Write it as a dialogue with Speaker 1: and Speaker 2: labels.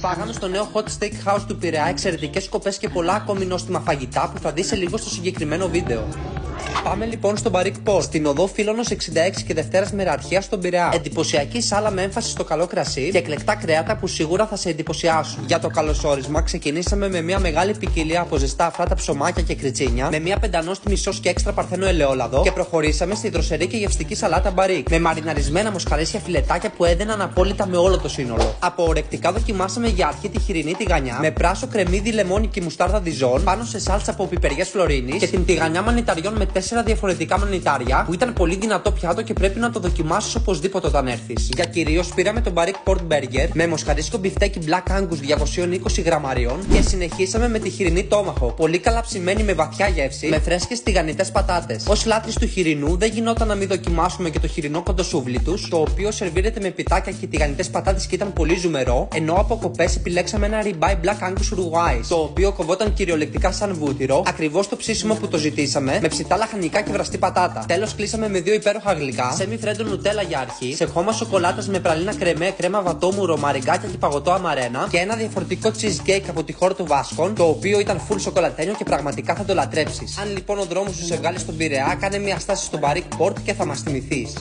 Speaker 1: Φάγαμε στο νέο Hot Steakhouse του Πειραιά εξαιρετικές σκοπές και πολλά ακόμη νόστιμα φαγητά που θα δεις σε λίγο στο συγκεκριμένο βίντεο. Πάμε λοιπόν στο Barrick Port, στην οδό Φίλωνος 66 και Δευτέρας Μεραρχίας στον Πειραιά. Εντυπωσιακή σάλα με έμφαση στο καλό κρασί και εκλεκτά κρέατα που σίγουρα θα σε εντυπωσιάσουν. Για το καλωσόρισμα, ξεκινήσαμε με μια μεγάλη ποικιλία από ζεστά αφράτα ψωμάκια και κριτσίνια, με μια πεντανόστιμη σως και έξτρα παρθένο ελαιόλαδο και προχωρήσαμε στη δροσερή και γευστική σαλάτα Barrick, με μαριναρισμένα μοσχαρίσια φιλετάκια που έδαιναν απόλυτα με όλο το σύνολο. Απορρεκτικά δοκιμάσαμε για αρχή τη χοιρινή τηγανιά, με πράσο κρεμμύδι, λεμόνι και μουστάρδα διζών, πάνω σε σάλτσα από πιπεριές Φλωρίνης και την τηγανιά μανιταριών με 4 διαφορετικά μανιτάρια που ήταν πολύ δυνατό πιάτο και πρέπει να το δοκιμάσεις οπωσδήποτε όταν έρθεις. Για κυρίως πήραμε το Barrick Port Burger με μοσχαρίσκο μπιφτέκι Black Angus 220 γραμμαρίων και συνεχίσαμε με τη χοιρινή τόμαχο, πολύ καλά ψημένη με βαθιά γεύση, με φρέσκες τηγανιτές πατάτες. Ως λάτρης του χοιρινού δεν γινόταν να μην δοκιμάσουμε και το χοιρινό κοντοσούβλι τους, το οποίο σερβίρεται με πιτάκια και τηγανιτές πατάτες και ήταν πολύ ζουμερό, ενώ από κοπές επιλέξαμε ένα ribeye Black Angus Uruguay, το οποίο κοβόταν κυριολεκτικά σαν βούτυρο, ακριβώς το ψήσιμο που το ζητήσαμε, με ψητά λαχανικά και βραστή πατάτα. Τέλος, κλείσαμε με 2 υπέροχα γλυκά, σεμι φρέντο νουτέλα για αρχή, σε χώμα σοκολάτας με πραλίνα κρεμέ, κρέμα βατόμουρο, μαριγκάκια και παγωτό αμαρένα και ένα διαφορετικό cheesecake από τη χώρα του Βάσκων, το οποίο ήταν full σοκολατένιο και πραγματικά θα το λατρέψεις. Αν λοιπόν ο δρόμος σου σε βγάλει στον Πειραιά, κάνε μια στάση στο Barrick Port και θα μας θυμηθείς.